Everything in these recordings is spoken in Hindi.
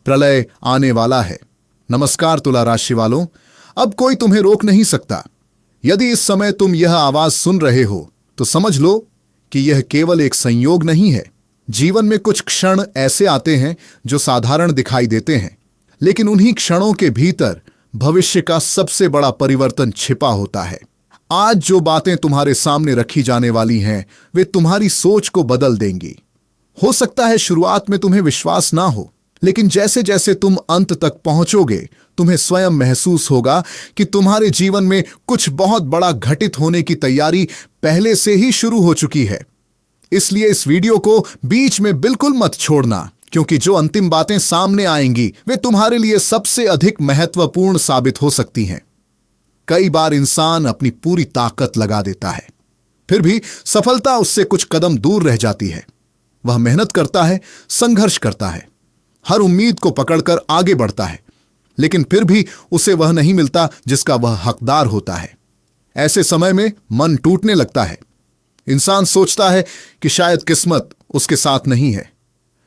प्रलय आने वाला है। नमस्कार तुला राशि वालों, अब कोई तुम्हें रोक नहीं सकता। यदि इस समय तुम यह आवाज सुन रहे हो तो समझ लो कि यह केवल एक संयोग नहीं है। जीवन में कुछ क्षण ऐसे आते हैं जो साधारण दिखाई देते हैं, लेकिन उन्हीं क्षणों के भीतर भविष्य का सबसे बड़ा परिवर्तन छिपा होता है। आज जो बातें तुम्हारे सामने रखी जाने वाली हैं, वे तुम्हारी सोच को बदल देंगी। हो सकता है शुरुआत में तुम्हें विश्वास ना हो, लेकिन जैसे जैसे तुम अंत तक पहुंचोगे, तुम्हें स्वयं महसूस होगा कि तुम्हारे जीवन में कुछ बहुत बड़ा घटित होने की तैयारी पहले से ही शुरू हो चुकी है। इसलिए इस वीडियो को बीच में बिल्कुल मत छोड़ना, क्योंकि जो अंतिम बातें सामने आएंगी वे तुम्हारे लिए सबसे अधिक महत्वपूर्ण साबित हो सकती हैं। कई बार इंसान अपनी पूरी ताकत लगा देता है, फिर भी सफलता उससे कुछ कदम दूर रह जाती है। वह मेहनत करता है, संघर्ष करता है, हर उम्मीद को पकड़कर आगे बढ़ता है, लेकिन फिर भी उसे वह नहीं मिलता जिसका वह हकदार होता है। ऐसे समय में मन टूटने लगता है। इंसान सोचता है कि शायद किस्मत उसके साथ नहीं है,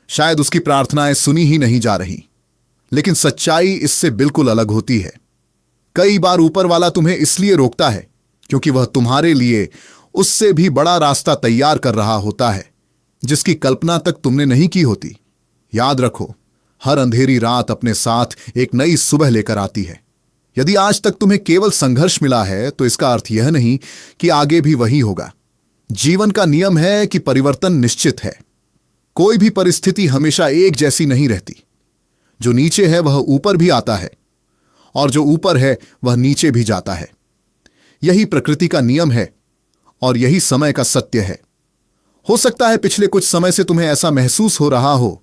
शायद उसकी प्रार्थनाएं सुनी ही नहीं जा रही। लेकिन सच्चाई इससे बिल्कुल अलग होती है। कई बार ऊपर वाला तुम्हें इसलिए रोकता है क्योंकि वह तुम्हारे लिए उससे भी बड़ा रास्ता तैयार कर रहा होता है, जिसकी कल्पना तक तुमने नहीं की होती। याद रखो, हर अंधेरी रात अपने साथ एक नई सुबह लेकर आती है। यदि आज तक तुम्हें केवल संघर्ष मिला है तो इसका अर्थ यह नहीं कि आगे भी वही होगा। जीवन का नियम है कि परिवर्तन निश्चित है। कोई भी परिस्थिति हमेशा एक जैसी नहीं रहती। जो नीचे है वह ऊपर भी आता है, और जो ऊपर है वह नीचे भी जाता है। यही प्रकृति का नियम है और यही समय का सत्य है। हो सकता है पिछले कुछ समय से तुम्हें ऐसा महसूस हो रहा हो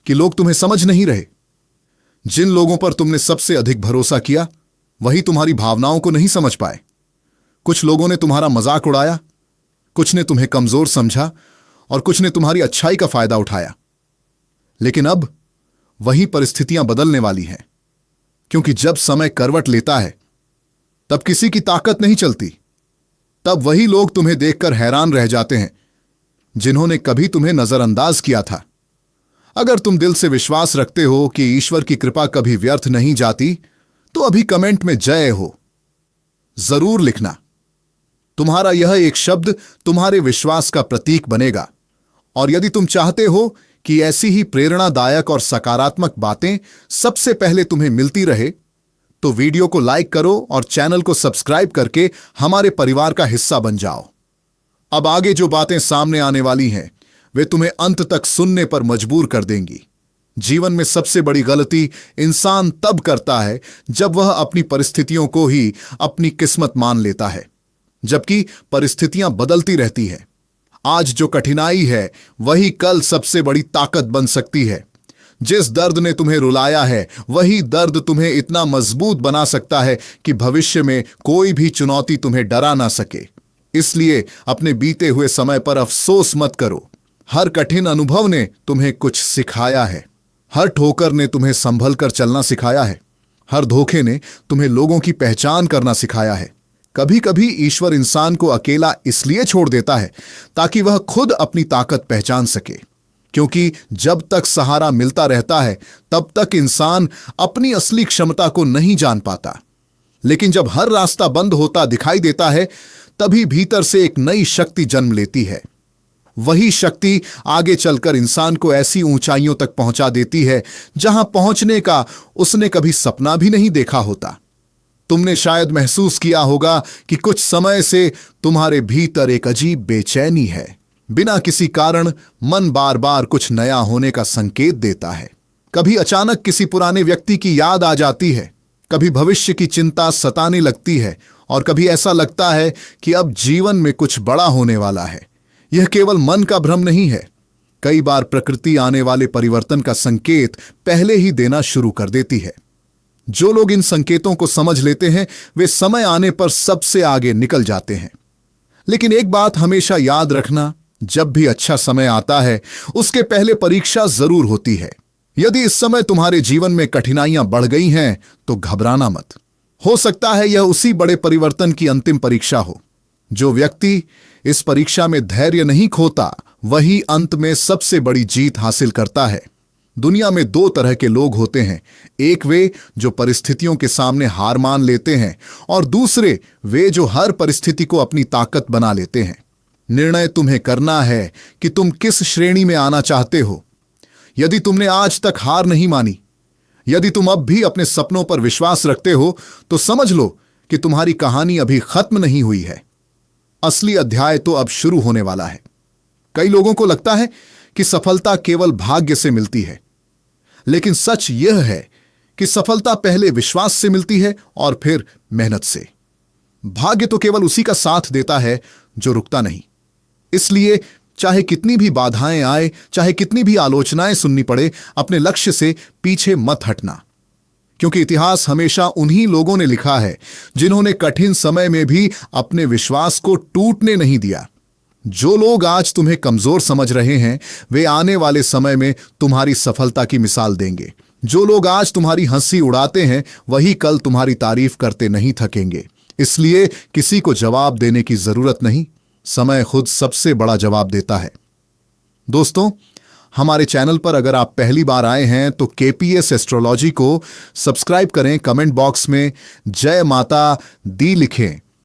कि लोग तुम्हें समझ नहीं रहे। जिन लोगों पर तुमने सबसे अधिक भरोसा किया, वही तुम्हारी भावनाओं को नहीं समझ पाए। कुछ लोगों ने तुम्हारा मजाक उड़ाया, कुछ ने तुम्हें कमजोर समझा और कुछ ने तुम्हारी अच्छाई का फायदा उठाया। लेकिन अब वही परिस्थितियां बदलने वाली हैं, क्योंकि जब समय करवट लेता है तब किसी की ताकत नहीं चलती। तब वही लोग तुम्हें देखकर हैरान रह जाते हैं जिन्होंने कभी तुम्हें नजरअंदाज किया था। अगर तुम दिल से विश्वास रखते हो कि ईश्वर की कृपा कभी व्यर्थ नहीं जाती, तो अभी कमेंट में जय हो जरूर लिखना। तुम्हारा यह एक शब्द तुम्हारे विश्वास का प्रतीक बनेगा। और यदि तुम चाहते हो कि ऐसी ही प्रेरणादायक और सकारात्मक बातें सबसे पहले तुम्हें मिलती रहे, तो वीडियो को लाइक करो और चैनल को सब्सक्राइब करके हमारे परिवार का हिस्सा बन जाओ। अब आगे जो बातें सामने आने वाली हैं, वे तुम्हें अंत तक सुनने पर मजबूर कर देंगी। जीवन में सबसे बड़ी गलती इंसान तब करता है जब वह अपनी परिस्थितियों को ही अपनी किस्मत मान लेता है, जबकि परिस्थितियां बदलती रहती है। आज जो कठिनाई है वही कल सबसे बड़ी ताकत बन सकती है। जिस दर्द ने तुम्हें रुलाया है वही दर्द तुम्हें इतना मजबूत बना सकता है कि भविष्य में कोई भी चुनौती तुम्हें डरा ना सके। इसलिए अपने बीते हुए समय पर अफसोस मत करो। हर कठिन अनुभव ने तुम्हें कुछ सिखाया है। हर ठोकर ने तुम्हें संभल कर चलना सिखाया है। हर धोखे ने तुम्हें लोगों की पहचान करना सिखाया है। कभी कभी ईश्वर इंसान को अकेला इसलिए छोड़ देता है ताकि वह खुद अपनी ताकत पहचान सके, क्योंकि जब तक सहारा मिलता रहता है तब तक इंसान अपनी असली क्षमता को नहीं जान पाता। लेकिन जब हर रास्ता बंद होता दिखाई देता है, तभी भीतर से एक नई शक्ति जन्म लेती है। वही शक्ति आगे चलकर इंसान को ऐसी ऊंचाइयों तक पहुंचा देती है जहां पहुंचने का उसने कभी सपना भी नहीं देखा होता। तुमने शायद महसूस किया होगा कि कुछ समय से तुम्हारे भीतर एक अजीब बेचैनी है। बिना किसी कारण मन बार बार कुछ नया होने का संकेत देता है। कभी अचानक किसी पुराने व्यक्ति की याद आ जाती है, कभी भविष्य की चिंता सताने लगती है, और कभी ऐसा लगता है कि अब जीवन में कुछ बड़ा होने वाला है। यह केवल मन का भ्रम नहीं है। कई बार प्रकृति आने वाले परिवर्तन का संकेत पहले ही देना शुरू कर देती है। जो लोग इन संकेतों को समझ लेते हैं वे समय आने पर सबसे आगे निकल जाते हैं। लेकिन एक बात हमेशा याद रखना, जब भी अच्छा समय आता है उसके पहले परीक्षा जरूर होती है। यदि इस समय तुम्हारे जीवन में कठिनाइयां बढ़ गई हैं तो घबराना मत। हो सकता है यह उसी बड़े परिवर्तन की अंतिम परीक्षा हो। जो व्यक्ति इस परीक्षा में धैर्य नहीं खोता वही अंत में सबसे बड़ी जीत हासिल करता है। दुनिया में दो तरह के लोग होते हैं, एक वे जो परिस्थितियों के सामने हार मान लेते हैं और दूसरे वे जो हर परिस्थिति को अपनी ताकत बना लेते हैं। निर्णय तुम्हें करना है कि तुम किस श्रेणी में आना चाहते हो। यदि तुमने आज तक हार नहीं मानी, यदि तुम अब भी अपने सपनों पर विश्वास रखते हो, तो समझ लो कि तुम्हारी कहानी अभी खत्म नहीं हुई है। असली अध्याय तो अब शुरू होने वाला है। कई लोगों को लगता है कि सफलता केवल भाग्य से मिलती है, लेकिन सच यह है कि सफलता पहले विश्वास से मिलती है और फिर मेहनत से। भाग्य तो केवल उसी का साथ देता है जो रुकता नहीं। इसलिए चाहे कितनी भी बाधाएं आए, चाहे कितनी भी आलोचनाएं सुननी पड़े, अपने लक्ष्य से पीछे मत हटना, क्योंकि इतिहास हमेशा उन्हीं लोगों ने लिखा है जिन्होंने कठिन समय में भी अपने विश्वास को टूटने नहीं दिया। जो लोग आज तुम्हें कमजोर समझ रहे हैं, वे आने वाले समय में तुम्हारी सफलता की मिसाल देंगे। जो लोग आज तुम्हारी हंसी उड़ाते हैं, वही कल तुम्हारी तारीफ करते नहीं थकेंगे। इसलिए किसी को जवाब देने की जरूरत नहीं, समय खुद सबसे बड़ा जवाब देता है। दोस्तों, हमारे चैनल पर अगर आप पहली बार आए हैं तो केपीएस एस्ट्रोलॉजी को सब्सक्राइब करें, कमेंट बॉक्स में जय माता दी लिखें